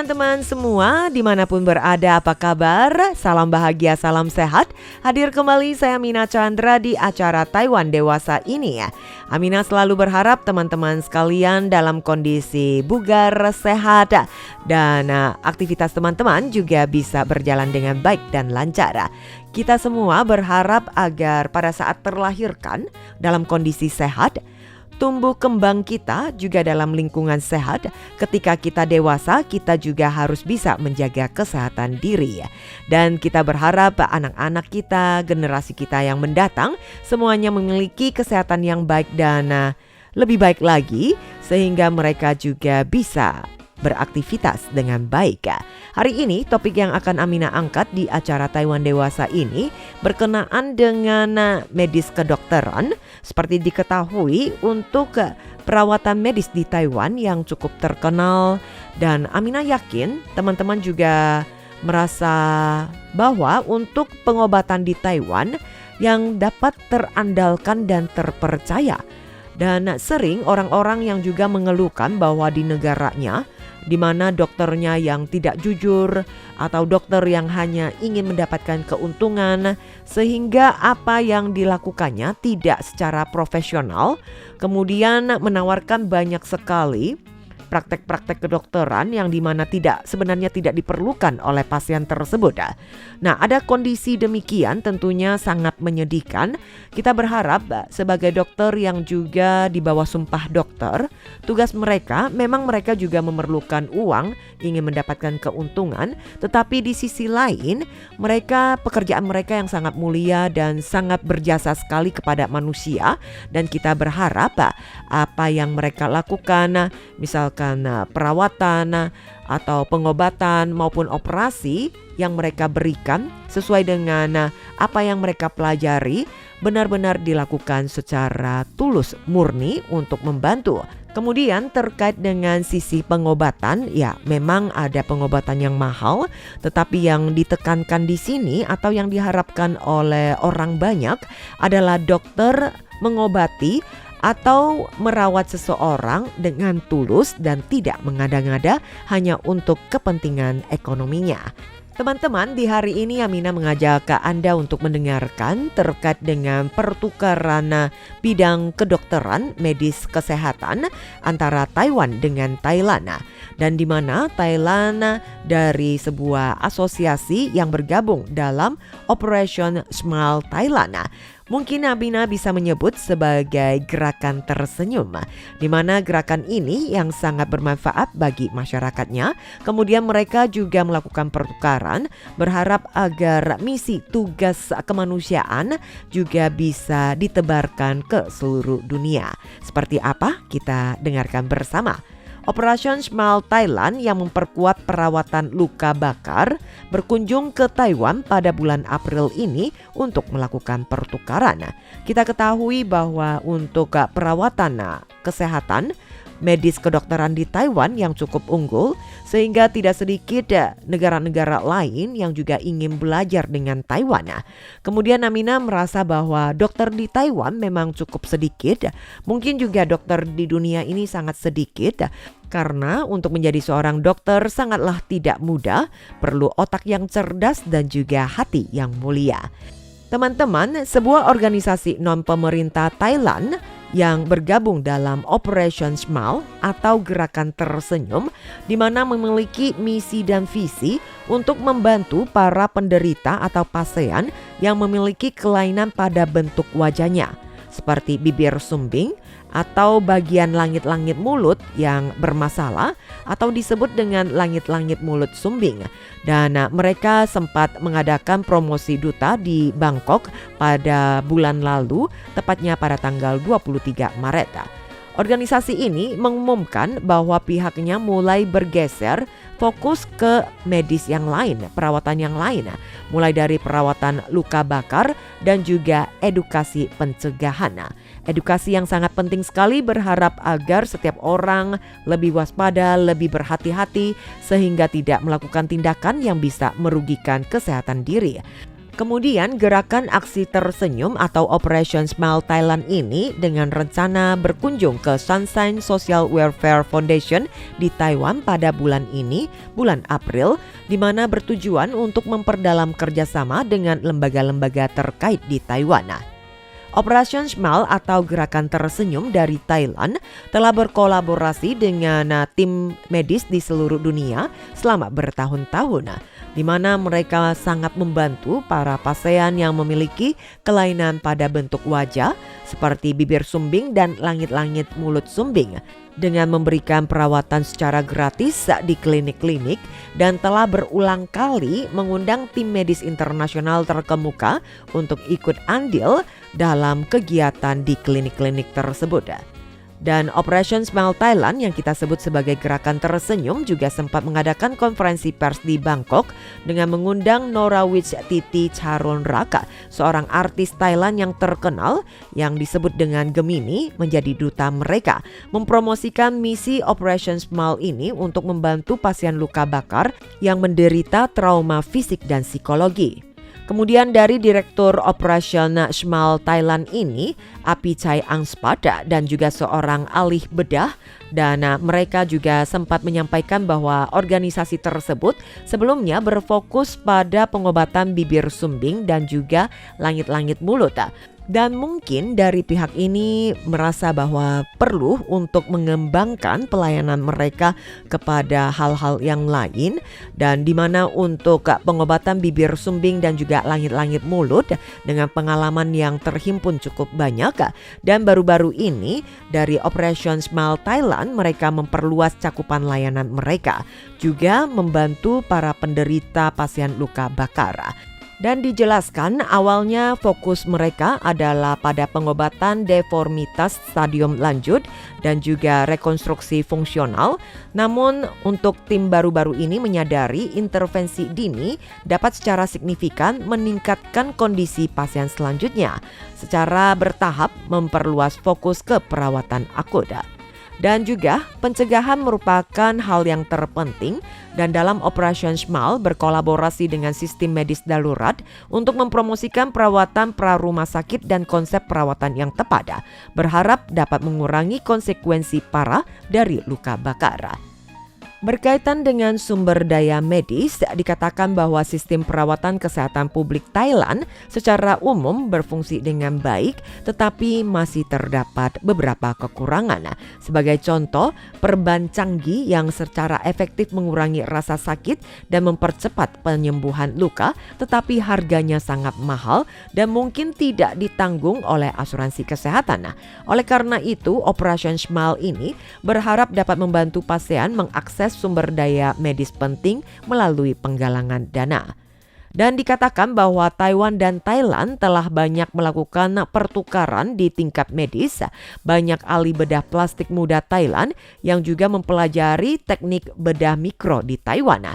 teman-teman semua, dimanapun berada, apa kabar? Salam bahagia, salam sehat. Hadir kembali saya Mina Chandra di acara Taiwan Dewasa ini ya. Amina selalu berharap teman-teman sekalian dalam kondisi bugar, sehat, dan aktivitas teman-teman juga bisa berjalan dengan baik dan lancar. Kita semua berharap agar pada saat terlahirkan dalam kondisi sehat, tumbuh kembang kita juga dalam lingkungan sehat. Ketika kita dewasa, kita juga harus bisa menjaga kesehatan diri ya. Dan kita berharap anak-anak kita, generasi kita yang mendatang, semuanya memiliki kesehatan yang baik dan lebih baik lagi, sehingga mereka juga bisa beraktivitas dengan baik. Hari ini topik yang akan Amina angkat di acara Taiwan Dewasa ini berkenaan dengan medis kedokteran. Seperti diketahui, untuk perawatan medis di Taiwan yang cukup terkenal, dan Amina yakin teman-teman juga merasa bahwa untuk pengobatan di Taiwan yang dapat terandalkan dan terpercaya. Dan sering orang-orang yang juga mengeluhkan bahwa di negaranya, di mana dokternya yang tidak jujur atau dokter yang hanya ingin mendapatkan keuntungan, sehingga apa yang dilakukannya tidak secara profesional, kemudian menawarkan banyak sekali praktek-praktek kedokteran yang dimana sebenarnya tidak diperlukan oleh pasien tersebut. Nah, ada kondisi demikian tentunya sangat menyedihkan. Kita berharap sebagai dokter yang juga di bawah sumpah dokter, tugas mereka memang mereka juga memerlukan uang, ingin mendapatkan keuntungan, tetapi di sisi lain pekerjaan mereka yang sangat mulia dan sangat berjasa sekali kepada manusia. Dan kita berharap apa yang mereka lakukan, misalkan perawatan atau pengobatan maupun operasi yang mereka berikan sesuai dengan apa yang mereka pelajari, benar-benar dilakukan secara tulus murni untuk membantu. Kemudian terkait dengan sisi pengobatan, ya memang ada pengobatan yang mahal, tetapi yang ditekankan di sini atau yang diharapkan oleh orang banyak adalah dokter mengobati atau merawat seseorang dengan tulus dan tidak mengada-ngada hanya untuk kepentingan ekonominya. Teman-teman, di hari ini Amina mengajak Anda untuk mendengarkan terkait dengan pertukaran bidang kedokteran medis kesehatan antara Taiwan dengan Thailand. Dan di mana Thailand dari sebuah asosiasi yang bergabung dalam Operation Smile Thailand. Mungkin Amina bisa menyebut sebagai gerakan tersenyum, di mana gerakan ini yang sangat bermanfaat bagi masyarakatnya. Kemudian mereka juga melakukan pertukaran, berharap agar misi tugas kemanusiaan juga bisa ditebarkan ke seluruh dunia. Seperti apa? Kita dengarkan bersama. Operation Smile Thailand yang memperkuat perawatan luka bakar berkunjung ke Taiwan pada bulan April ini untuk melakukan pertukaran. Kita ketahui bahwa untuk perawatan kesehatan medis kedokteran di Taiwan yang cukup unggul, sehingga tidak sedikit negara-negara lain yang juga ingin belajar dengan Taiwan. Kemudian Amina merasa bahwa dokter di Taiwan memang cukup sedikit, mungkin juga dokter di dunia ini sangat sedikit, karena untuk menjadi seorang dokter sangatlah tidak mudah, perlu otak yang cerdas dan juga hati yang mulia. Teman-teman, sebuah organisasi non-pemerintah Thailand yang bergabung dalam Operation Smile atau Gerakan Tersenyum, di mana memiliki misi dan visi untuk membantu para penderita atau pasien yang memiliki kelainan pada bentuk wajahnya, seperti bibir sumbing atau bagian langit-langit mulut yang bermasalah atau disebut dengan langit-langit mulut sumbing. Dan mereka sempat mengadakan promosi duta di Bangkok pada bulan lalu, tepatnya pada tanggal 23 Maret. Organisasi ini mengumumkan bahwa pihaknya mulai bergeser fokus ke medis yang lain, perawatan yang lain, mulai dari perawatan luka bakar dan juga edukasi pencegahan. Edukasi yang sangat penting sekali, berharap agar setiap orang lebih waspada, lebih berhati-hati sehingga tidak melakukan tindakan yang bisa merugikan kesehatan diri. Kemudian gerakan aksi tersenyum atau Operation Smile Thailand ini dengan rencana berkunjung ke Sunshine Social Welfare Foundation di Taiwan pada bulan ini, bulan April, di mana bertujuan untuk memperdalam kerjasama dengan lembaga-lembaga terkait di Taiwan. Operation Smile atau Gerakan Tersenyum dari Thailand telah berkolaborasi dengan tim medis di seluruh dunia selama bertahun-tahun, di mana mereka sangat membantu para pasien yang memiliki kelainan pada bentuk wajah seperti bibir sumbing dan langit-langit mulut sumbing, dengan memberikan perawatan secara gratis di klinik-klinik dan telah berulang kali mengundang tim medis internasional terkemuka untuk ikut andil dalam kegiatan di klinik-klinik tersebut. Dan Operation Smile Thailand yang kita sebut sebagai Gerakan Tersenyum juga sempat mengadakan konferensi pers di Bangkok dengan mengundang Norawich Titi Charoenraka, seorang artis Thailand yang terkenal yang disebut dengan Gemini, menjadi duta mereka, mempromosikan misi Operation Smile ini untuk membantu pasien luka bakar yang menderita trauma fisik dan psikologi. Kemudian dari Direktur Operation Smile Thailand ini, Apichai Angspada, dan juga seorang ahli bedah, dan mereka juga sempat menyampaikan bahwa organisasi tersebut sebelumnya berfokus pada pengobatan bibir sumbing dan juga langit-langit mulut. Dan mungkin dari pihak ini merasa bahwa perlu untuk mengembangkan pelayanan mereka kepada hal-hal yang lain, dan di mana untuk pengobatan bibir sumbing dan juga langit-langit mulut dengan pengalaman yang terhimpun cukup banyak, dan baru-baru ini dari Operation Smile Thailand mereka memperluas cakupan layanan mereka, juga membantu para penderita pasien luka bakar. Dan dijelaskan awalnya fokus mereka adalah pada pengobatan deformitas stadium lanjut dan juga rekonstruksi fungsional. Namun untuk tim baru-baru ini menyadari intervensi dini dapat secara signifikan meningkatkan kondisi pasien selanjutnya, secara bertahap memperluas fokus ke perawatan akut. Dan juga pencegahan merupakan hal yang terpenting, dan dalam Operation Smile berkolaborasi dengan sistem medis darurat untuk mempromosikan perawatan pra-rumah sakit dan konsep perawatan yang tepat, berharap dapat mengurangi konsekuensi parah dari luka bakar. Berkaitan dengan sumber daya medis, dikatakan bahwa sistem perawatan kesehatan publik Thailand secara umum berfungsi dengan baik, tetapi masih terdapat beberapa kekurangan. Sebagai contoh, perban canggih yang secara efektif mengurangi rasa sakit dan mempercepat penyembuhan luka, tetapi harganya sangat mahal dan mungkin tidak ditanggung oleh asuransi kesehatan. Oleh karena itu, Operation Smile ini berharap dapat membantu pasien mengakses sumber daya medis penting melalui penggalangan dana. Dan dikatakan bahwa Taiwan dan Thailand telah banyak melakukan pertukaran di tingkat medis. Banyak ahli bedah plastik muda Thailand yang juga mempelajari teknik bedah mikro di Taiwan,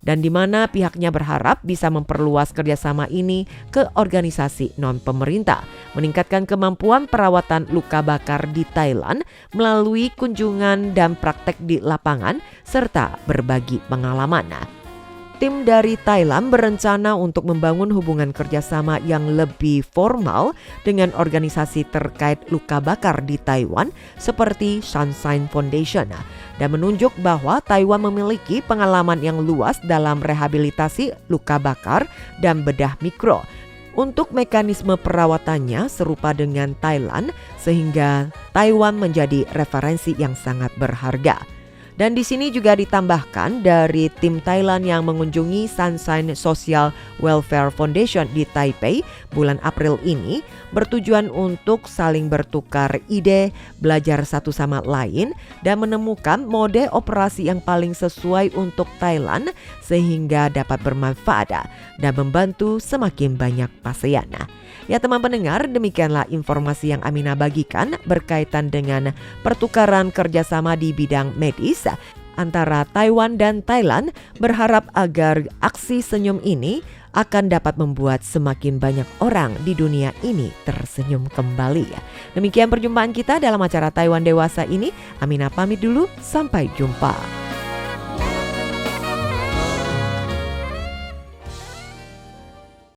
dan di mana pihaknya berharap bisa memperluas kerjasama ini ke organisasi non-pemerintah, meningkatkan kemampuan perawatan luka bakar di Thailand melalui kunjungan dan praktek di lapangan serta berbagi pengalaman. Tim dari Thailand berencana untuk membangun hubungan kerjasama yang lebih formal dengan organisasi terkait luka bakar di Taiwan seperti Sunshine Foundation, dan menunjuk bahwa Taiwan memiliki pengalaman yang luas dalam rehabilitasi luka bakar dan bedah mikro. Untuk mekanisme perawatannya serupa dengan Thailand, sehingga Taiwan menjadi referensi yang sangat berharga. Dan di sini juga ditambahkan dari tim Thailand yang mengunjungi Sunshine Social Welfare Foundation di Taipei bulan April ini bertujuan untuk saling bertukar ide, belajar satu sama lain, dan menemukan mode operasi yang paling sesuai untuk Thailand sehingga dapat bermanfaat dan membantu semakin banyak pasien. Ya teman pendengar, demikianlah informasi yang Amina bagikan berkaitan dengan pertukaran kerjasama di bidang medis antara Taiwan dan Thailand, berharap agar aksi senyum ini akan dapat membuat semakin banyak orang di dunia ini tersenyum kembali. Demikian perjumpaan kita dalam acara Taiwan Dewasa ini. Amina pamit dulu, sampai jumpa.